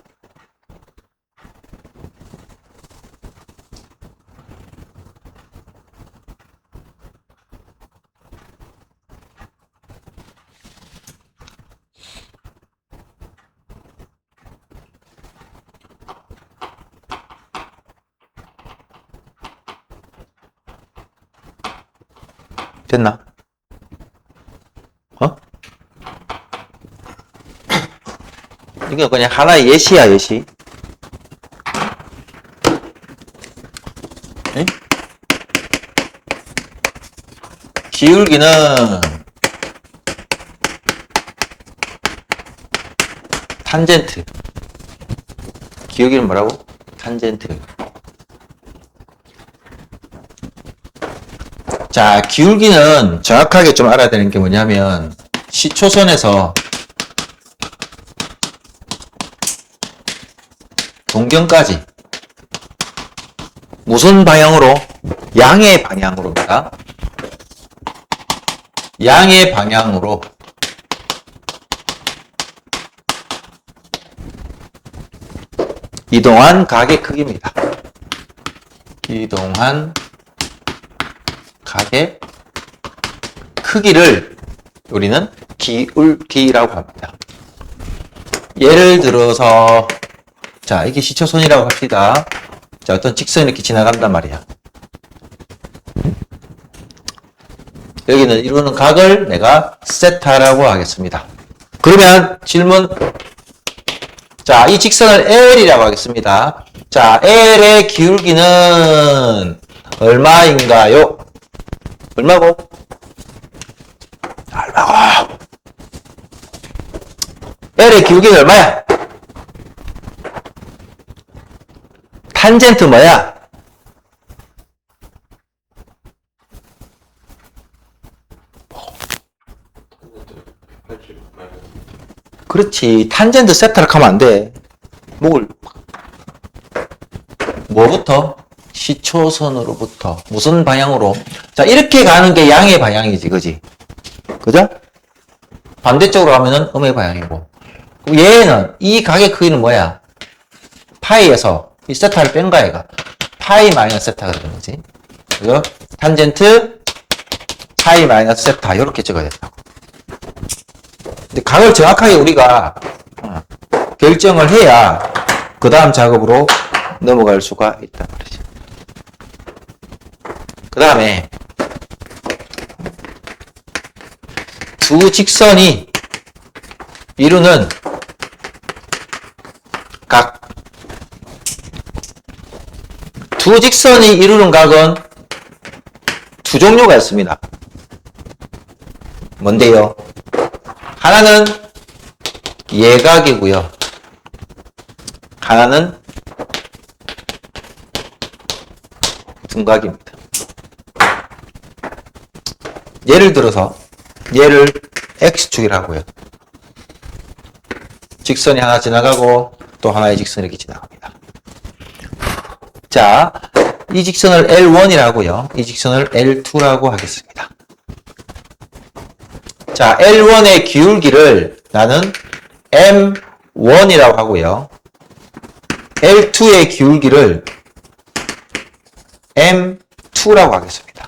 됐나? 이거 그냥 하나의 예시야, 예시. 응? 기울기는 탄젠트. 기울기는 뭐라고? 탄젠트. 자, 기울기는 정확하게 좀 알아야 되는 게 뭐냐면 시초선에서 동경까지 무슨 방향으로? 양의 방향으로입니다. 양의 방향으로 이동한 각의 크기입니다. 이동한 각의 크기를 우리는 기울기라고 합니다. 예를 들어서 자, 이게 시초선이라고 합시다. 자, 어떤 직선이 이렇게 지나간단 말이야. 여기는 이루는 각을 내가 세타라고 하겠습니다. 그러면 질문. 자, 이 직선을 L이라고 하겠습니다. 자, L의 기울기는 얼마인가요? 얼마고? 얼마고? L의 기울기는 얼마야? 탄젠트 뭐야? 그렇지. 탄젠트 세타를 하면 안 돼. 뭐부터? 시초선으로부터. 무슨 방향으로? 자, 이렇게 가는 게 양의 방향이지, 그지? 그죠? 반대쪽으로 가면은 음의 방향이고. 얘는, 이 각의 크기는 뭐야? 파이에서 이 세타를 뺀 거야, 얘가. 파이 마이너스 세타가 되는 거지. 그죠? 탄젠트, 파이 마이너스 세타. 이렇게 적어야 된다고. 근데 각을 정확하게 우리가 결정을 해야 그 다음 작업으로 넘어갈 수가 있단 말이지. 그 다음에 두 직선이 이루는 각. 두 직선이 이루는 각은 두 종류가 있습니다. 뭔데요? 하나는 예각이고요. 하나는 둔각입니다. 예를 들어서 얘를 X축이라고요. 직선이 하나 지나가고 또 하나의 직선이 이렇게 지나갑니다. 자, 이 직선을 L1이라고요. 이 직선을 L2라고 하겠습니다. 자, L1의 기울기를 나는 M1이라고 하고요. L2의 기울기를 M2라고 하겠습니다.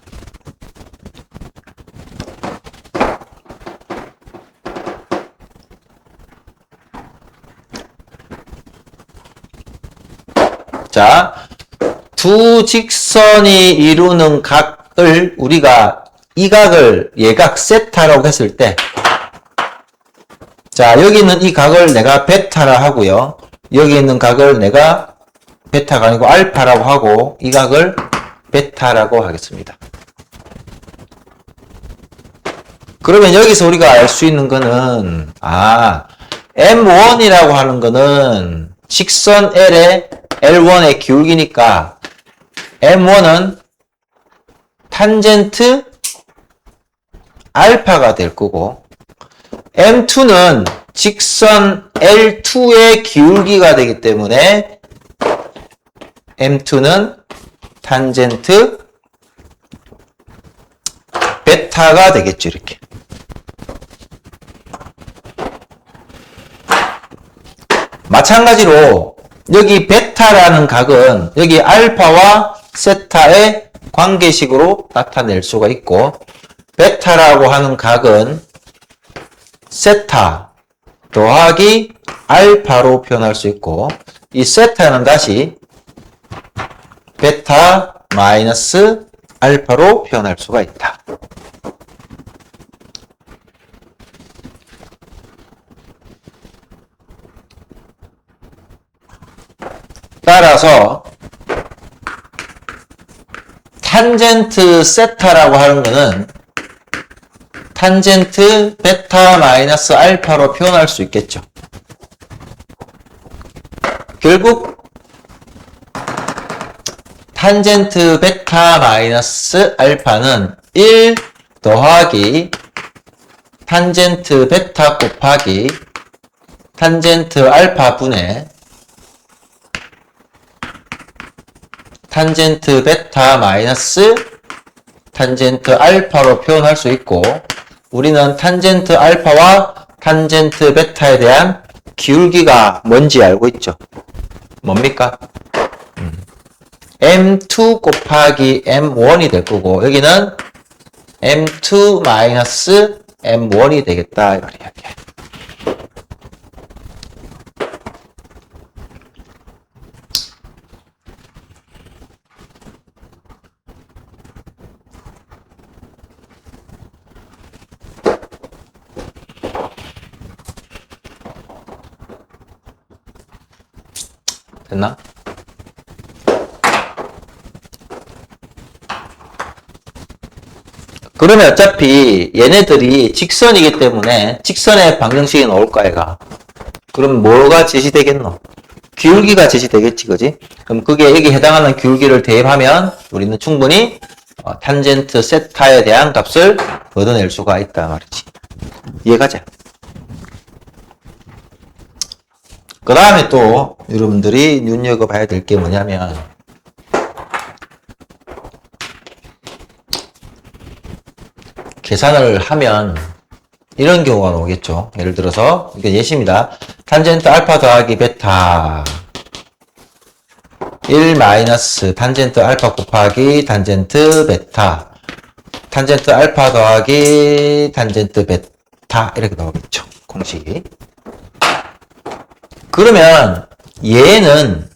자, 두 직선이 이루는 각을 우리가 이 각을 예각 세타라고 했을 때, 자, 여기 있는 이 각을 내가 베타라 하고요. 여기 있는 각을 내가 베타가 아니고 알파라고 하고 이 각을 베타라고 하겠습니다. 그러면 여기서 우리가 알 수 있는 거는 M1이라고 하는 거는 직선 L의 L1의 기울기니까 M1은 탄젠트 알파가 될 거고 M2는 직선 L2의 기울기가 되기 때문에 M2는 탄젠트 베타가 되겠죠. 이렇게. 마찬가지로 여기 베타라는 각은 여기 알파와 세타의 관계식으로 나타낼 수가 있고 베타라고 하는 각은 세타 더하기 알파로 표현할 수 있고 이 세타는 다시 베타 마이너스 알파로 표현할 수가 있다. 따라서 탄젠트 세타라고 하는 거는 탄젠트 베타 마이너스 알파로 표현할 수 있겠죠. 결국 탄젠트 베타 마이너스 알파는 1 더하기 탄젠트 베타 곱하기 탄젠트 알파 분의 탄젠트 베타 마이너스 탄젠트 알파로 표현할 수 있고 우리는 탄젠트 알파와 탄젠트 베타에 대한 기울기가 뭔지 알고 있죠? 뭡니까? M2 곱하기 M1이 될 거고 여기는 M2 마이너스 M1이 되겠다 이 말이야. 됐나? 그러면 어차피 얘네들이 직선이기 때문에 직선의 방정식이 나올 거 아이가. 그럼 뭐가 제시되겠노? 기울기가 제시되겠지, 그지? 그럼 그게 여기 해당하는 기울기를 대입하면 우리는 충분히 탄젠트 세타에 대한 값을 얻어낼 수가 있다 말이지. 이해가자. 그 다음에 또 여러분들이 눈여겨봐야 될 게 뭐냐면 계산을 하면 이런 경우가 나오겠죠. 예를 들어서 이게 예시입니다. 탄젠트 알파 더하기 베타 1 마이너스 탄젠트 알파 곱하기 탄젠트 베타 탄젠트 알파 더하기 탄젠트 베타 이렇게 나오겠죠. 공식이. 그러면 얘는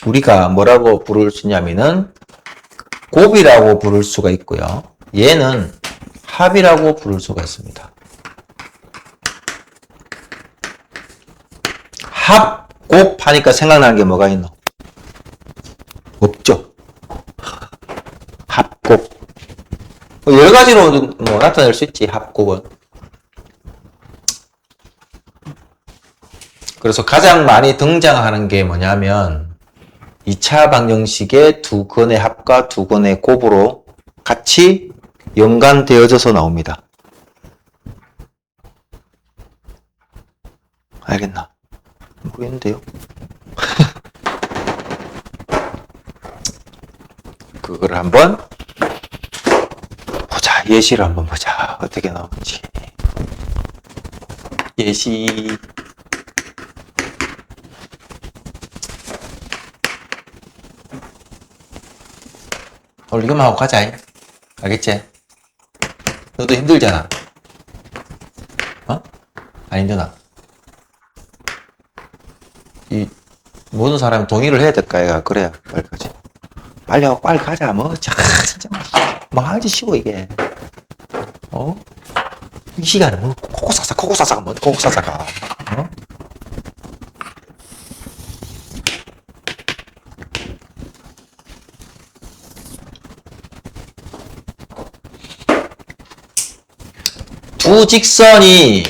우리가 뭐라고 부를 수 있냐면은 곱이라고 부를 수가 있고요. 얘는 합이라고 부를 수가 있습니다. 합, 곱 하니까 생각나는 게 뭐가 있노? 없죠. 합, 곱. 여러 가지로 뭐 나타낼 수 있지, 합, 곱은. 그래서 가장 많이 등장하는 게 뭐냐면 2차 방정식의 두 근의 합과 두 근의 곱으로 같이 연관되어져서 나옵니다. 알겠나? 모르겠는데요. 그걸 한번 보자. 예시를 한번 보자. 어떻게 나오는지. 예시. 오늘 이것만 하고 가자. 알겠지? 너도 힘들잖아. 어? 안 힘드나? 이 모든 사람이 동의를 해야 될까? 얘가 그래야 빨리 가지. 빨리 하고 빨리 가자. 뭐 진짜 뭐 하지 쉬고 이게. 어? 이 시간에 뭐 코코사사 뭐 코코사사가. 어? 두 직선이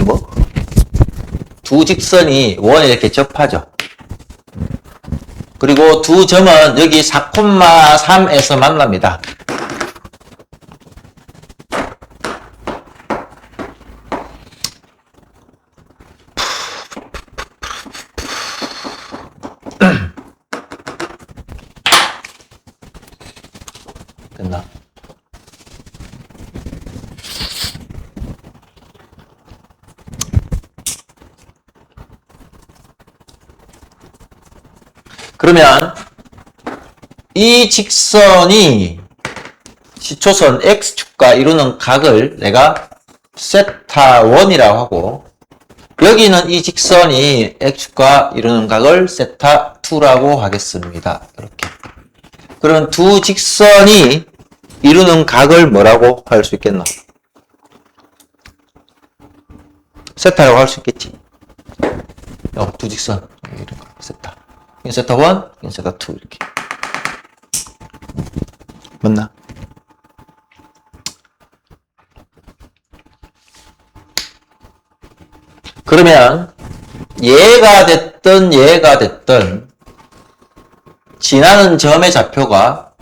뭐? 두 직선이 원에 이렇게 접하죠. 그리고 두 점은 여기 4,3에서 만납니다. 됐나? 그러면 이 직선이 시초선 X축과 이루는 각을 내가 세타1이라고 하고 여기는 이 직선이 X축과 이루는 각을 세타2라고 하겠습니다. 이렇게. 그럼 두 직선이 이루는 각을 뭐라고 할 수 있겠나? 세타라고 할 수 있겠지. 두 직선 이런 거 세타. 이 세타 1, 이 세타 2 이렇게. 맞나? 그러면 얘가 됐든 지나는 점의 좌표가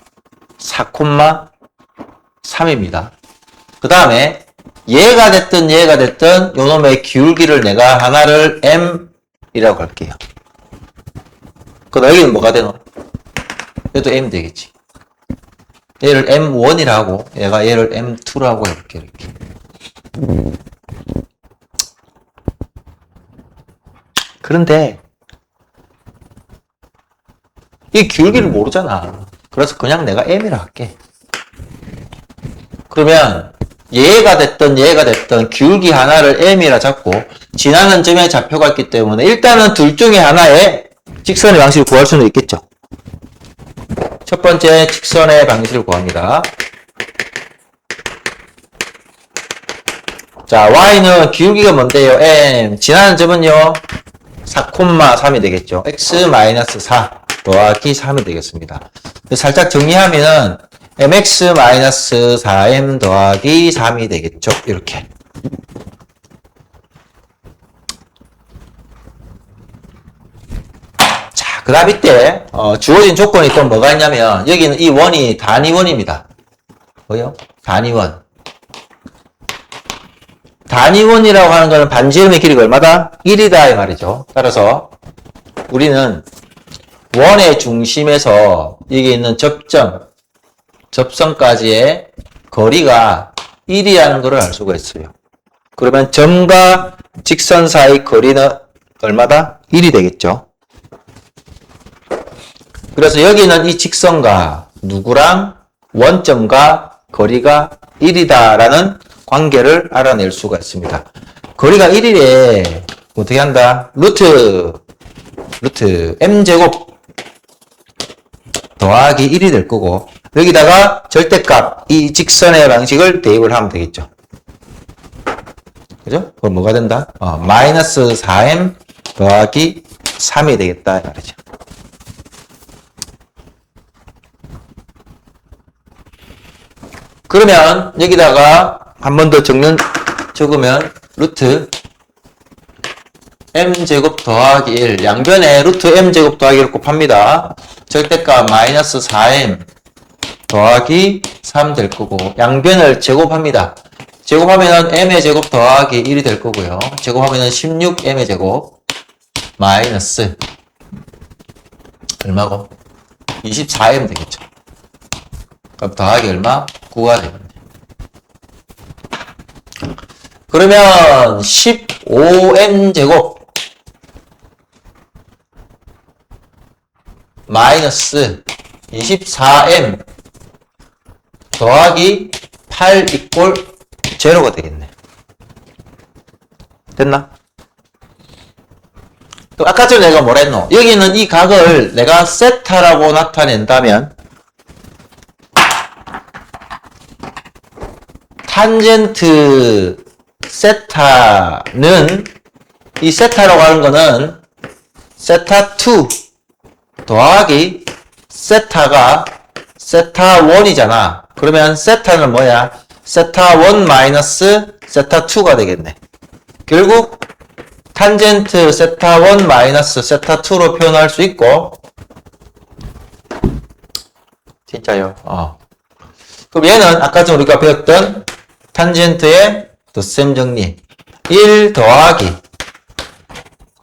4,3입니다. 그 다음에 얘가 됐든 요놈의 기울기를 내가 하나를 M이라고 할게요. 그럼 여기는 뭐가 되노? 얘도 M 되겠지. 얘를 M1이라고 얘가 얘를 M2라고 해볼게. 이렇게. 그런데 이 기울기를 모르잖아. 그래서 그냥 내가 M이라 할게. 그러면 얘가 됐든 기울기 하나를 M이라 잡고 지나는 점의 좌표가 있기 때문에 일단은 둘 중에 하나의 직선의 방식을 구할 수는 있겠죠. 첫 번째 직선의 방식을 구합니다. 자, Y는 기울기가 뭔데요? M. 지나는 점은요? 4,3이 되겠죠. X-4 더하기 3이 되겠습니다. 살짝 정리하면은 mx-4m 더하기 3이 되겠죠. 이렇게. 자, 그 다음 이때 주어진 조건이 또 뭐가 있냐면 여기는 이 원이 단위원입니다. 뭐요? 단위원. 단위원이라고 하는 거는 반지름의 길이가 얼마다? 1이다 이 말이죠. 따라서 우리는 원의 중심에서 여기 있는 접선까지의 거리가 1이라는 것을 알 수가 있어요. 그러면 점과 직선 사이 거리는 얼마다? 1이 되겠죠. 그래서 여기는 이 직선과 누구랑 원점과 거리가 1이다라는 관계를 알아낼 수가 있습니다. 거리가 1이래. 어떻게 한다? 루트 m제곱 더하기 1이 될 거고 여기다가 절대값 이 직선의 방식을 대입을 하면 되겠죠. 그죠? 그럼 뭐가 된다? 마이너스 4m 더하기 3이 되겠다 이 말이죠. 그러면 여기다가 한 번 더 적으면 루트 m제곱 더하기 1 양변에 루트 m제곱 더하기 1을 곱합니다. 절대값 마이너스 4m 더하기 3 될 거고 양변을 제곱합니다. 제곱하면은 m의 제곱 더하기 1이 될 거고요. 제곱하면은 16m의 제곱 마이너스 얼마고? 24m 되겠죠. 그럼 더하기 얼마? 9가 되겠네. 그러면 15m 제곱 마이너스 24m 더하기 8 이꼴 제로가 되겠네. 됐나? 또 아까 전에 내가 뭐라 했노? 여기는 이 각을 내가 세타라고 나타낸다면 탄젠트 세타는 이 세타라고 하는 거는 세타2 더하기 세타가 세타1이잖아. 그러면 세타는 뭐야? 세타1 마이너스 세타2가 되겠네. 결국 탄젠트 세타1 마이너스 세타2로 표현할 수 있고 진짜요? 그럼 얘는 아까 전 우리가 배웠던 탄젠트의 덧셈 정리 1 더하기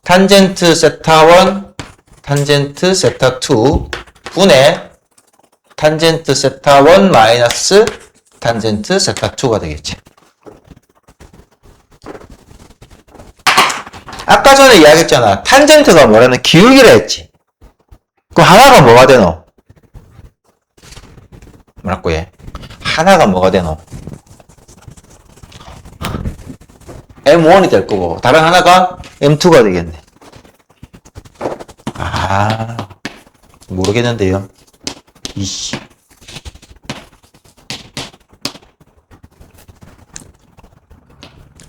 탄젠트 세타1 탄젠트 세타2 분의 탄젠트 세타1 마이너스 탄젠트 세타2가 되겠지. 아까 전에 이야기했잖아. 탄젠트가 뭐라는 기울기라 했지. 그럼 하나가 뭐가 되노? 뭐라고 얘? 하나가 뭐가 되노? M1이 될 거고 다른 하나가 M2가 되겠네. 모르겠는데요. 이씨.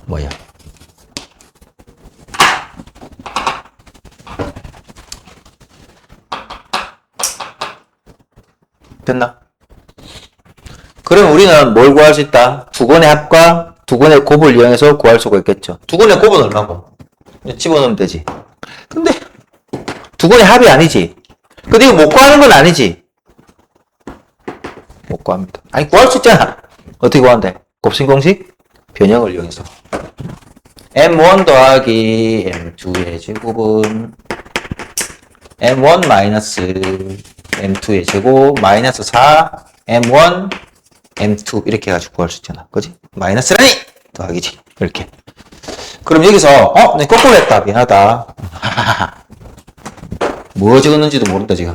뭐야? 됐나? 그럼 우리는 뭘 구할 수 있다? 두건의 합과 두건의 곱을 이용해서 구할 수가 있겠죠. 두건의 곱은 얼마고? 집어넣으면 되지. 근데 두건의 합이 아니지. 근데 이거 못 구하는 건 아니지. 못 구합니다. 아니 구할 수 있잖아. 어떻게 구한대? 곱셈 공식? 변형을 이용해서 m1 더하기 m2의 제곱은 m1 마이너스 m2의 제곱 마이너스 4 m1 m2 이렇게 해가지고 구할 수 있잖아. 그지? 마이너스라니! 더하기지. 이렇게. 그럼 여기서 내 거꾸로 했다. 미안하다. 뭐 적었는지도 모른다 지금.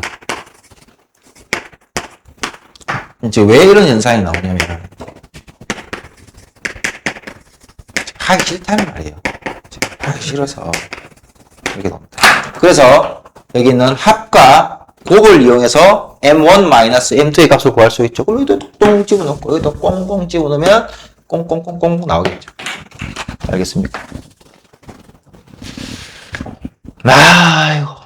이제 왜 이런 현상이 나오냐면 하기 싫다는 말이에요. 하기 싫어서 이렇게 나옵니다. 그래서 여기 있는 합과 곱을 이용해서 m1-m2의 값을 구할 수 있죠. 그럼 여기다 똥 집어넣고 여기다 꽁꽁 집어넣으면 꽁꽁꽁꽁 나오겠죠. 알겠습니까? 아이고.